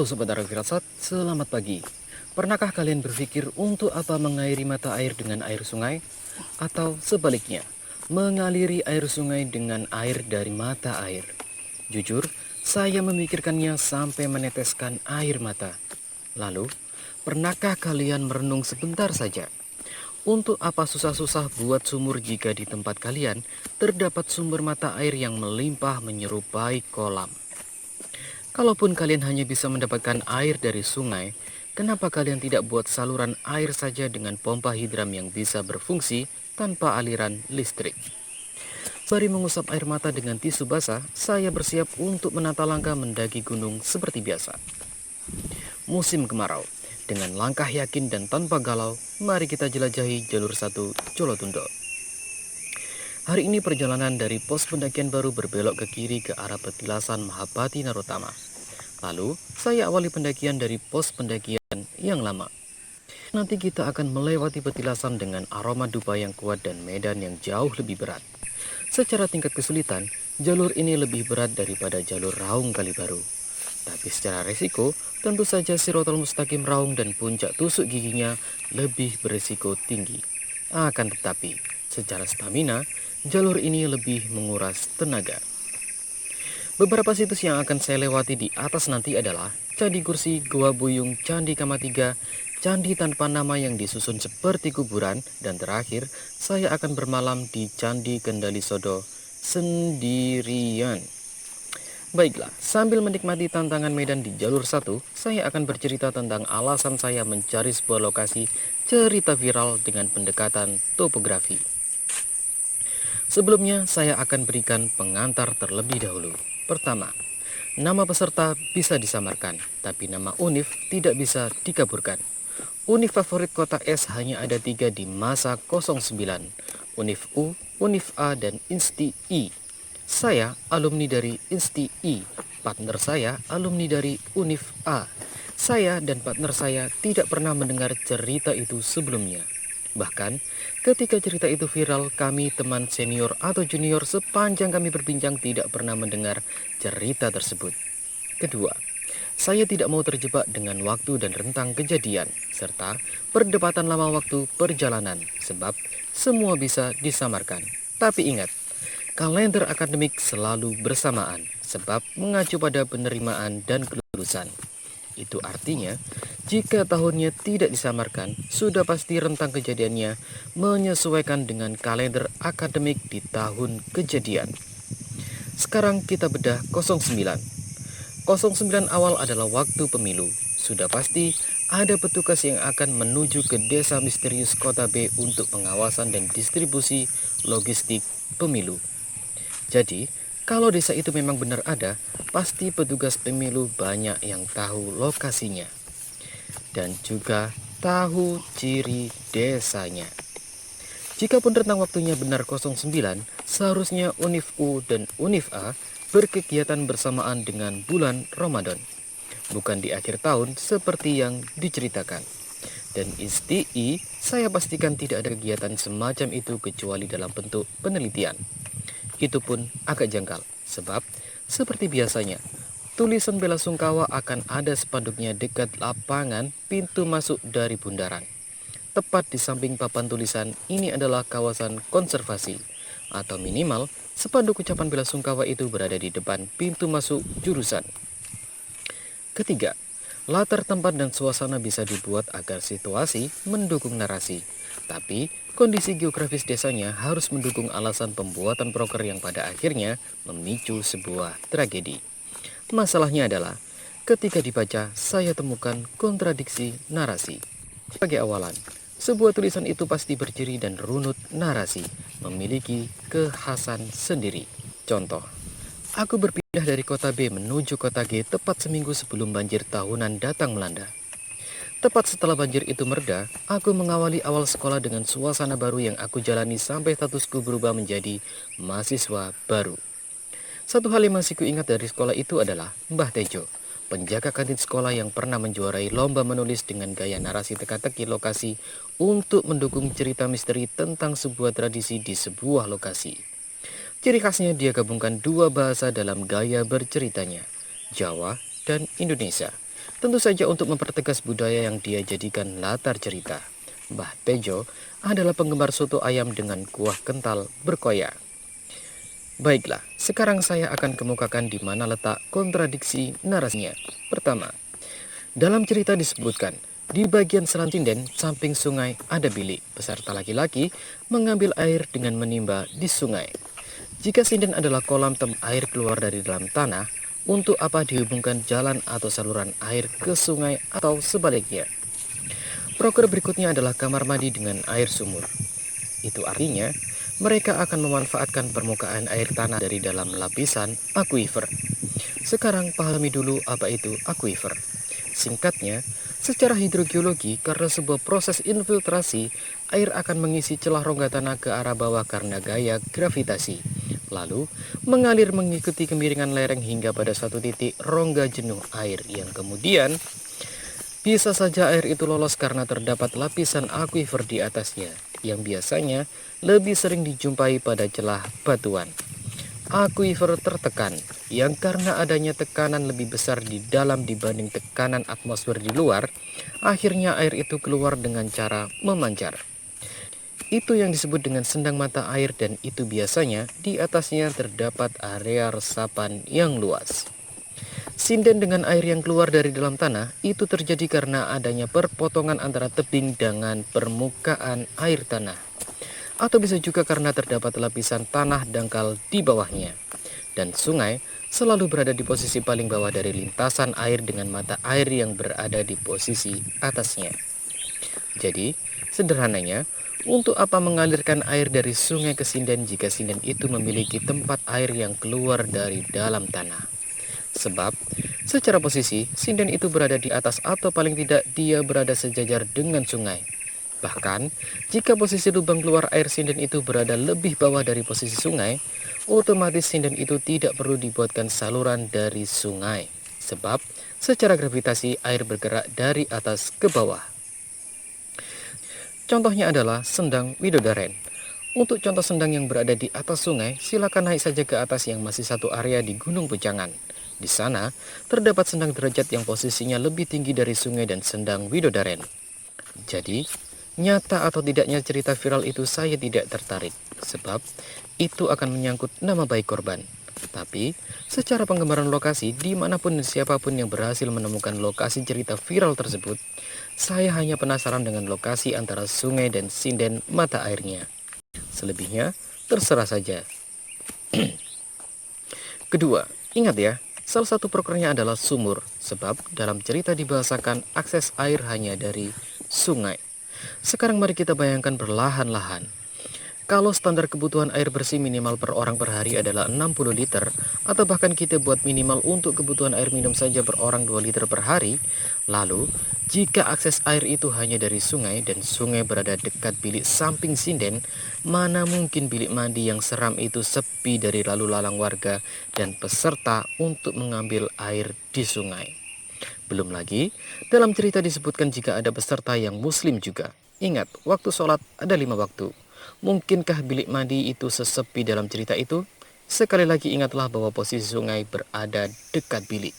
Halo Sobat Arah Firasat, selamat pagi. Pernahkah kalian berpikir untuk apa mengairi mata air dengan air sungai? Atau sebaliknya, mengaliri air sungai dengan air dari mata air? Jujur, saya memikirkannya sampai meneteskan air mata. Lalu, pernahkah kalian merenung sebentar saja? Untuk apa susah-susah buat sumur jika di tempat kalian terdapat sumber mata air yang melimpah menyerupai kolam? Kalaupun kalian hanya bisa mendapatkan air dari sungai, kenapa kalian tidak buat saluran air saja dengan pompa hidram yang bisa berfungsi tanpa aliran listrik? Sembari mengusap air mata dengan tisu basah, saya bersiap untuk menata langkah mendaki gunung seperti biasa. Musim kemarau, dengan langkah yakin dan tanpa galau, mari kita jelajahi jalur 1 Jolotundo. Hari ini perjalanan dari pos pendakian baru berbelok ke kiri ke arah petilasan Mahapati Narotama. Lalu, saya awali pendakian dari pos pendakian yang lama. Nanti kita akan melewati petilasan dengan aroma dupa yang kuat dan medan yang jauh lebih berat. Secara tingkat kesulitan, jalur ini lebih berat daripada jalur Raung Kalibaru. Tapi secara resiko, tentu saja Sirotol Mustaqim Raung dan puncak tusuk giginya lebih berisiko tinggi. Akan tetapi, secara stamina, jalur ini lebih menguras tenaga. Beberapa situs yang akan saya lewati di atas nanti adalah Candi Kursi, Goa Buyung, Candi Kamatiga, Candi Tanpa Nama yang disusun seperti kuburan, dan terakhir saya akan bermalam di Candi Kendali Sodo sendirian. Baiklah, sambil menikmati tantangan medan di jalur 1, saya akan bercerita tentang alasan saya mencari sebuah lokasi cerita viral dengan pendekatan topografi. Sebelumnya, saya akan berikan pengantar terlebih dahulu. Pertama, nama peserta bisa disamarkan, tapi nama univ tidak bisa dikaburkan. Univ favorit kota S hanya ada 3 di masa 09, Univ U, Univ A, dan Insti I. Saya alumni dari Insti I, partner saya alumni dari Univ A. Saya dan partner saya tidak pernah mendengar cerita itu sebelumnya. Bahkan, ketika cerita itu viral, kami teman senior atau junior sepanjang kami berbincang tidak pernah mendengar cerita tersebut. Kedua, saya tidak mau terjebak dengan waktu dan rentang kejadian, serta perdebatan lama waktu perjalanan, sebab semua bisa disamarkan. Tapi ingat, kalender akademik selalu bersamaan, sebab mengacu pada penerimaan dan kelulusan. Itu artinya, jika tahunnya tidak disamarkan, sudah pasti rentang kejadiannya menyesuaikan dengan kalender akademik di tahun kejadian. Sekarang kita bedah 09. 09 awal adalah waktu pemilu. Sudah pasti ada petugas yang akan menuju ke desa misterius kota B untuk pengawasan dan distribusi logistik pemilu. Jadi, kalau desa itu memang benar ada, pasti petugas pemilu banyak yang tahu lokasinya. Dan juga tahu ciri desanya. Jikapun rentang waktunya benar 09, seharusnya Univ U dan Univ A berkegiatan bersamaan dengan bulan Ramadan. Bukan di akhir tahun seperti yang diceritakan. Dan Insti I, saya pastikan tidak ada kegiatan semacam itu kecuali dalam bentuk penelitian. Itu pun agak janggal, sebab seperti biasanya, tulisan bela sungkawa akan ada spanduknya dekat lapangan pintu masuk dari bundaran. Tepat di samping papan tulisan, ini adalah kawasan konservasi, atau minimal spanduk ucapan bela sungkawa itu berada di depan pintu masuk jurusan. Ketiga, latar tempat dan suasana bisa dibuat agar situasi mendukung narasi. Tapi, kondisi geografis desanya harus mendukung alasan pembuatan proker yang pada akhirnya memicu sebuah tragedi. Masalahnya adalah, ketika dibaca, saya temukan kontradiksi narasi. Sebagai awalan, sebuah tulisan itu pasti berciri dan runut narasi, memiliki kekhasan sendiri. Contoh, aku berpindah dari kota B menuju kota G tepat seminggu sebelum banjir tahunan datang melanda. Tepat setelah banjir itu mereda, aku mengawali awal sekolah dengan suasana baru yang aku jalani sampai statusku berubah menjadi mahasiswa baru. Satu hal yang masih kuingat dari sekolah itu adalah Mbah Tejo, penjaga kantin sekolah yang pernah menjuarai lomba menulis dengan gaya narasi teka-teki lokasi untuk mendukung cerita misteri tentang sebuah tradisi di sebuah lokasi. Ciri khasnya dia gabungkan dua bahasa dalam gaya berceritanya, Jawa dan Indonesia. Tentu saja untuk mempertegas budaya yang dia jadikan latar cerita. Mbah Tejo adalah penggemar soto ayam dengan kuah kental berkoyak. Baiklah, sekarang saya akan kemukakan di mana letak kontradiksi narasinya. Pertama, dalam cerita disebutkan, di bagian selat sinden samping sungai ada bilik. Peserta laki-laki mengambil air dengan menimba di sungai. Jika sinden adalah kolam air keluar dari dalam tanah, untuk apa dihubungkan jalan atau saluran air ke sungai atau sebaliknya? Proker berikutnya adalah kamar mandi dengan air sumur. Itu artinya, mereka akan memanfaatkan permukaan air tanah dari dalam lapisan akuifer. Sekarang pahami dulu apa itu akuifer. Singkatnya, secara hidrogeologi, karena sebuah proses infiltrasi, air akan mengisi celah rongga tanah ke arah bawah karena gaya gravitasi. Lalu, mengalir mengikuti kemiringan lereng hingga pada suatu titik rongga jenuh air yang kemudian bisa saja air itu lolos karena terdapat lapisan akuifer di atasnya, yang biasanya lebih sering dijumpai pada celah batuan. Akuifer tertekan, yang karena adanya tekanan lebih besar di dalam dibanding tekanan atmosfer di luar, akhirnya air itu keluar dengan cara memancar. Itu yang disebut dengan sendang mata air dan itu biasanya di atasnya terdapat area resapan yang luas. Sinden dengan air yang keluar dari dalam tanah itu terjadi karena adanya perpotongan antara tebing dengan permukaan air tanah. Atau bisa juga karena terdapat lapisan tanah dangkal di bawahnya. Dan sungai selalu berada di posisi paling bawah dari lintasan air dengan mata air yang berada di posisi atasnya. Jadi, sederhananya, untuk apa mengalirkan air dari sungai ke sinden jika sinden itu memiliki tempat air yang keluar dari dalam tanah? Sebab, secara posisi, sinden itu berada di atas atau paling tidak dia berada sejajar dengan sungai. Bahkan, jika posisi lubang keluar air sinden itu berada lebih bawah dari posisi sungai, otomatis sinden itu tidak perlu dibuatkan saluran dari sungai. Sebab, secara gravitasi air bergerak dari atas ke bawah. Contohnya adalah Sendang Widodaren. Untuk contoh sendang yang berada di atas sungai, silakan naik saja ke atas yang masih satu area di Gunung Pujangan. Di sana, terdapat sendang derajat yang posisinya lebih tinggi dari sungai dan Sendang Widodaren. Jadi, nyata atau tidaknya cerita viral itu saya tidak tertarik, sebab itu akan menyangkut nama baik korban. Tapi, secara penggambaran lokasi, dimanapun dan siapapun yang berhasil menemukan lokasi cerita viral tersebut, saya hanya penasaran dengan lokasi antara sungai dan sinden mata airnya. Selebihnya, terserah saja. Kedua, ingat ya, salah satu prokernya adalah sumur, sebab dalam cerita dibahasakan akses air hanya dari sungai. Sekarang mari kita bayangkan perlahan-lahan. Kalau standar kebutuhan air bersih minimal per orang per hari adalah 60 liter, atau bahkan kita buat minimal untuk kebutuhan air minum saja per orang 2 liter per hari, lalu jika akses air itu hanya dari sungai dan sungai berada dekat bilik samping sinden, mana mungkin bilik mandi yang seram itu sepi dari lalu lalang warga dan peserta untuk mengambil air di sungai. Belum lagi, dalam cerita disebutkan jika ada peserta yang muslim juga. Ingat, waktu sholat ada 5 waktu. Mungkinkah bilik mandi itu sesepi dalam cerita itu? Sekali lagi ingatlah bahwa posisi sungai berada dekat bilik.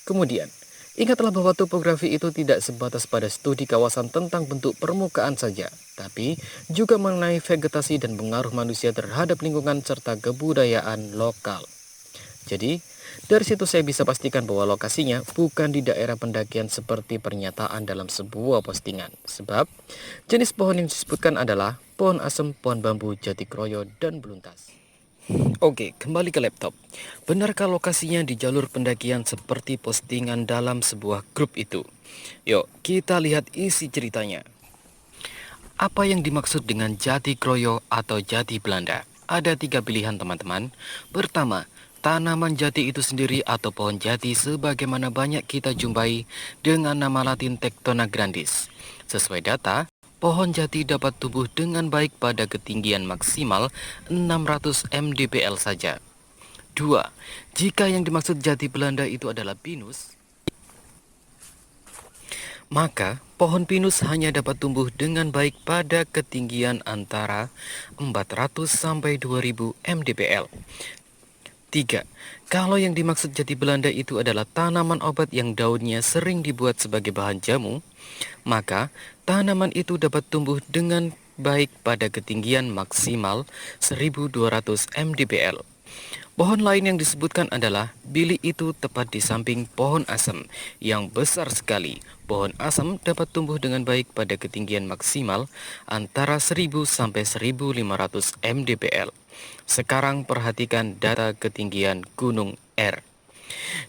Kemudian, ingatlah bahwa topografi itu tidak sebatas pada studi kawasan tentang bentuk permukaan saja, tapi juga mengenai vegetasi dan pengaruh manusia terhadap lingkungan serta kebudayaan lokal. Jadi, dari situ saya bisa pastikan bahwa lokasinya bukan di daerah pendakian seperti pernyataan dalam sebuah postingan. Sebab, jenis pohon yang disebutkan adalah pohon asem, pohon bambu, jati kroyo, dan beluntas. Oke, kembali ke laptop. Benarkah lokasinya di jalur pendakian seperti postingan dalam sebuah grup itu? Yuk, kita lihat isi ceritanya. Apa yang dimaksud dengan jati kroyo atau jati Belanda? Ada 3 pilihan teman-teman. Pertama, tanaman jati itu sendiri atau pohon jati sebagaimana banyak kita jumpai dengan nama latin Tectona grandis. Sesuai data, pohon jati dapat tumbuh dengan baik pada ketinggian maksimal 600 mdpl saja. 2. Jika yang dimaksud jati Belanda itu adalah pinus, maka pohon pinus hanya dapat tumbuh dengan baik pada ketinggian antara 400 sampai 2000 mdpl. 3. Kalau yang dimaksud jati Belanda itu adalah tanaman obat yang daunnya sering dibuat sebagai bahan jamu, maka tanaman itu dapat tumbuh dengan baik pada ketinggian maksimal 1200 mdpl. Pohon lain yang disebutkan adalah bili itu tepat di samping pohon asem yang besar sekali. Pohon asem dapat tumbuh dengan baik pada ketinggian maksimal antara 1000 sampai 1500 mdpl. Sekarang perhatikan data ketinggian Gunung R.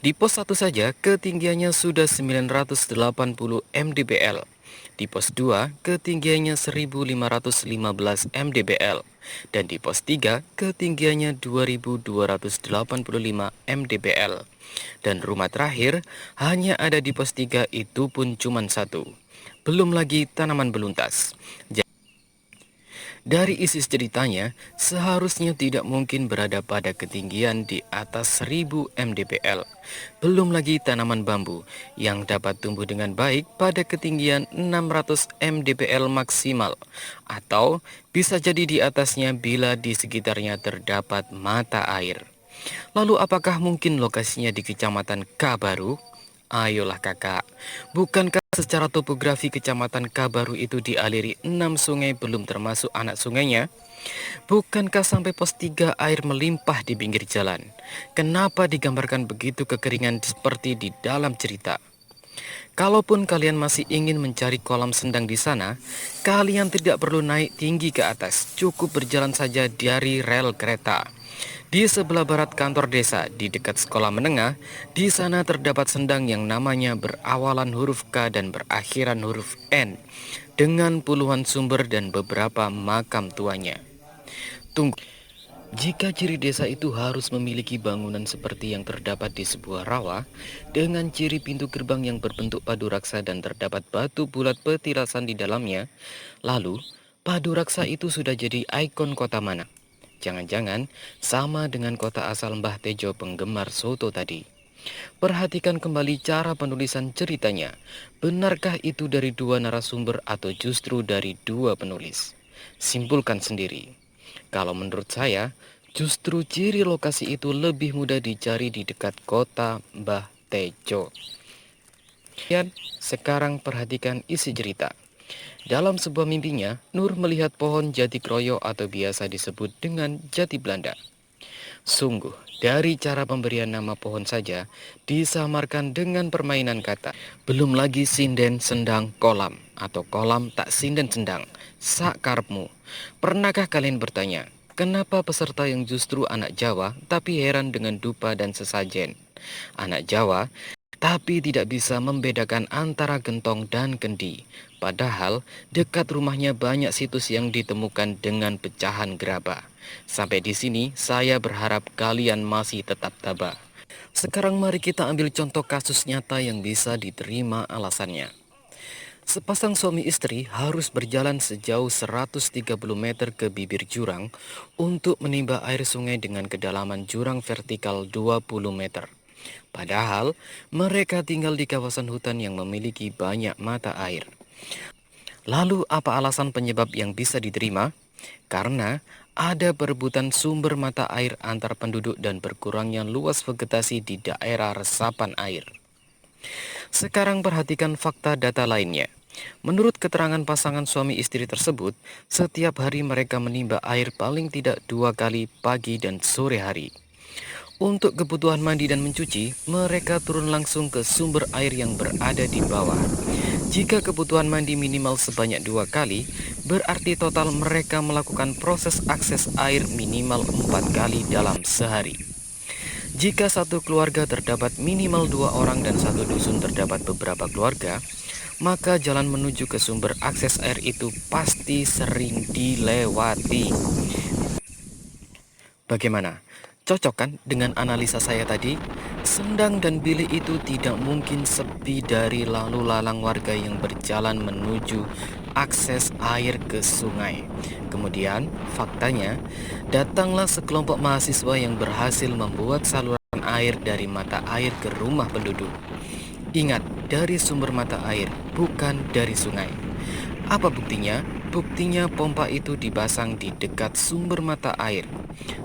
Di pos 1 saja ketinggiannya sudah 980 mdpl. Di pos 2 ketinggiannya 1515 mdpl. Dan di pos 3 ketinggiannya 2285 mdpl. Dan rumah terakhir hanya ada di pos 3, itu pun cuma satu. Belum lagi tanaman beluntas. Dari isi ceritanya, seharusnya tidak mungkin berada pada ketinggian di atas 1000 mdpl. Belum lagi tanaman bambu yang dapat tumbuh dengan baik pada ketinggian 600 mdpl maksimal, atau bisa jadi di atasnya bila di sekitarnya terdapat mata air. Lalu apakah mungkin lokasinya di Kecamatan Kabaru? Ayolah kakak, bukankah secara topografi Kecamatan Kabaru itu dialiri 6 sungai belum termasuk anak sungainya? Bukankah sampai pos 3 air melimpah di pinggir jalan? Kenapa digambarkan begitu kekeringan seperti di dalam cerita? Kalaupun kalian masih ingin mencari kolam sendang di sana, kalian tidak perlu naik tinggi ke atas, cukup berjalan saja dari rel kereta. Di sebelah barat kantor desa, di dekat sekolah menengah, di sana terdapat sendang yang namanya berawalan huruf K dan berakhiran huruf N, dengan puluhan sumber dan beberapa makam tuanya. Tunggu, jika ciri desa itu harus memiliki bangunan seperti yang terdapat di sebuah rawa, dengan ciri pintu gerbang yang berbentuk padu raksa dan terdapat batu bulat petirasan di dalamnya, lalu padu raksa itu sudah jadi ikon kota mana? Jangan-jangan sama dengan kota asal Mbah Tejo penggemar soto tadi. Perhatikan kembali cara penulisan ceritanya. Benarkah itu dari dua narasumber atau justru dari dua penulis? Simpulkan sendiri. Kalau menurut saya, justru ciri lokasi itu lebih mudah dicari di dekat kota Mbah Tejo. Dan sekarang perhatikan isi cerita. Dalam sebuah mimpinya, Nur melihat pohon jati kroyo atau biasa disebut dengan jati Belanda. Sungguh, dari cara pemberian nama pohon saja disamarkan dengan permainan kata. Belum lagi sinden sendang kolam atau kolam tak sinden sendang. Sak karepmu. Pernahkah kalian bertanya, kenapa peserta yang justru anak Jawa tapi heran dengan dupa dan sesajen? Anak Jawa tapi tidak bisa membedakan antara gentong dan kendi. Padahal dekat rumahnya banyak situs yang ditemukan dengan pecahan gerabah. Sampai di sini saya berharap kalian masih tetap tabah. Sekarang mari kita ambil contoh kasus nyata yang bisa diterima alasannya. Sepasang suami istri harus berjalan sejauh 130 meter ke bibir jurang untuk menimba air sungai dengan kedalaman jurang vertikal 20 meter. Padahal mereka tinggal di kawasan hutan yang memiliki banyak mata air. Lalu apa alasan penyebab yang bisa diterima? Karena ada perebutan sumber mata air antar penduduk dan berkurangnya luas vegetasi di daerah resapan air. Sekarang perhatikan fakta data lainnya. Menurut keterangan pasangan suami istri tersebut, setiap hari mereka menimba air paling tidak 2 kali pagi dan sore hari. Untuk kebutuhan mandi dan mencuci, mereka turun langsung ke sumber air yang berada di bawah. Jika kebutuhan mandi minimal sebanyak 2 kali, berarti total mereka melakukan proses akses air minimal 4 kali dalam sehari. Jika satu keluarga terdapat minimal 2 orang dan satu dusun terdapat beberapa keluarga, maka jalan menuju ke sumber akses air itu pasti sering dilewati. Bagaimana? Cocok kan dengan analisa saya tadi? Sendang dan bilik itu tidak mungkin sepi dari lalu lalang warga yang berjalan menuju akses air ke sungai. Kemudian, faktanya, datanglah sekelompok mahasiswa yang berhasil membuat saluran air dari mata air ke rumah penduduk. Ingat, dari sumber mata air, bukan dari sungai. Apa buktinya? Buktinya pompa itu dipasang di dekat sumber mata air.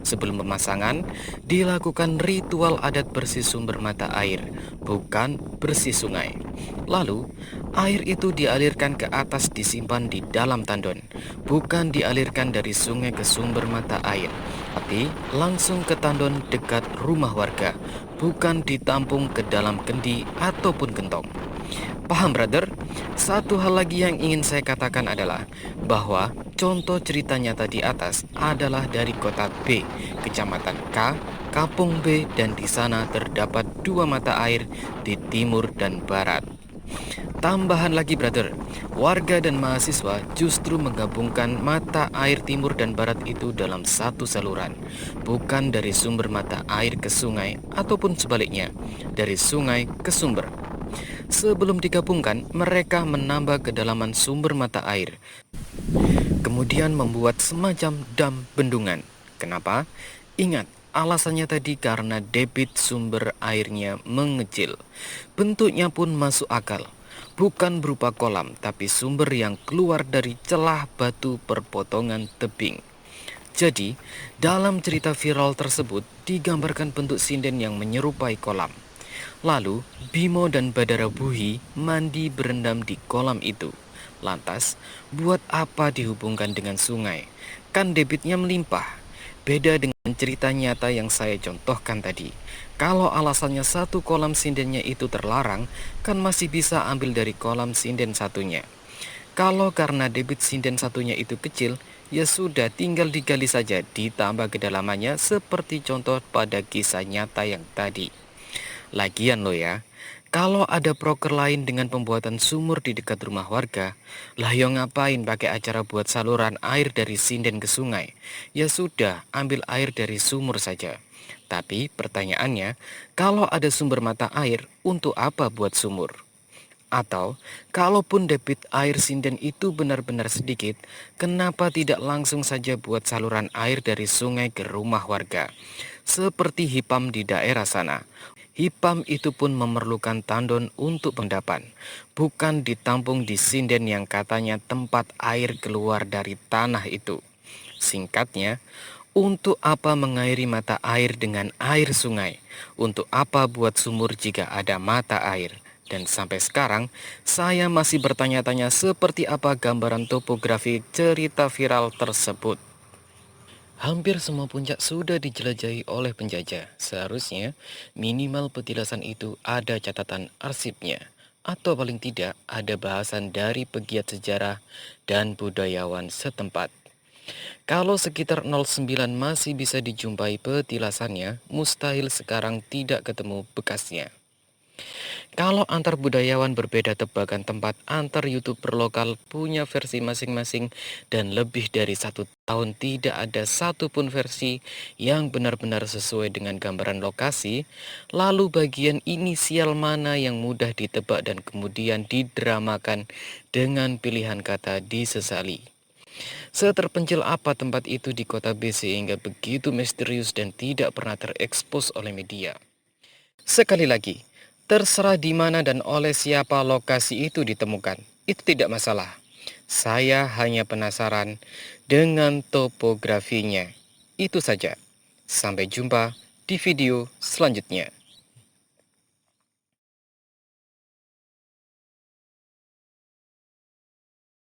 Sebelum pemasangan, dilakukan ritual adat bersih sumber mata air, bukan bersih sungai. Lalu, air itu dialirkan ke atas disimpan di dalam tandon, bukan dialirkan dari sungai ke sumber mata air, tapi langsung ke tandon dekat rumah warga, bukan ditampung ke dalam kendi ataupun gentong. Paham, brother? Satu hal lagi yang ingin saya katakan adalah bahwa contoh cerita nyata di atas adalah dari kota B, kecamatan K, kampung B, dan di sana terdapat dua mata air di timur dan barat. Tambahan lagi, brother, warga dan mahasiswa justru menggabungkan mata air timur dan barat itu dalam satu saluran, bukan dari sumber mata air ke sungai ataupun sebaliknya, dari sungai ke sumber. Sebelum digabungkan, mereka menambah kedalaman sumber mata air, kemudian membuat semacam dam bendungan. Kenapa? Ingat, alasannya tadi karena debit sumber airnya mengecil. Bentuknya pun masuk akal. Bukan berupa kolam, tapi sumber yang keluar dari celah batu perpotongan tebing. Jadi, dalam cerita viral tersebut digambarkan bentuk sinden yang menyerupai kolam. Lalu, Bimo dan Badara Buhi mandi berendam di kolam itu. Lantas, buat apa dihubungkan dengan sungai? Kan debitnya melimpah. Beda dengan cerita nyata yang saya contohkan tadi. Kalau alasannya satu kolam sindennya itu terlarang, kan masih bisa ambil dari kolam sinden satunya. Kalau karena debit sinden satunya itu kecil, ya sudah tinggal digali saja ditambah kedalamannya seperti contoh pada kisah nyata yang tadi. Lagian lo ya, kalau ada proker lain dengan pembuatan sumur di dekat rumah warga, lah yo ngapain pakai acara buat saluran air dari sinden ke sungai? Ya sudah, ambil air dari sumur saja. Tapi pertanyaannya, kalau ada sumber mata air, untuk apa buat sumur? Atau, kalaupun debit air sinden itu benar-benar sedikit, kenapa tidak langsung saja buat saluran air dari sungai ke rumah warga? Seperti Hipam di daerah sana. Hipam itu pun memerlukan tandon untuk pendapan, bukan ditampung di sinden yang katanya tempat air keluar dari tanah itu. Singkatnya, untuk apa mengairi mata air dengan air sungai? Untuk apa buat sumur jika ada mata air? Dan sampai sekarang, saya masih bertanya-tanya seperti apa gambaran topografi cerita viral tersebut. Hampir semua puncak sudah dijelajahi oleh penjajah. Seharusnya minimal petilasan itu ada catatan arsipnya. Atau paling tidak ada bahasan dari pegiat sejarah dan budayawan setempat. Kalau sekitar 09 masih bisa dijumpai petilasannya, mustahil sekarang tidak ketemu bekasnya. Kalau antar budayawan berbeda tebakan tempat, antar YouTuber lokal punya versi masing-masing, dan lebih dari 1 tahun tidak ada satupun versi yang benar-benar sesuai dengan gambaran lokasi, lalu bagian inisial mana yang mudah ditebak dan kemudian didramakan dengan pilihan kata disesali. Seterpencil apa tempat itu di kota B sehingga begitu misterius dan tidak pernah terekspos oleh media. Sekali lagi, terserah di mana dan oleh siapa lokasi itu ditemukan, itu tidak masalah. Saya hanya penasaran dengan topografinya. Itu saja. Sampai jumpa di video selanjutnya.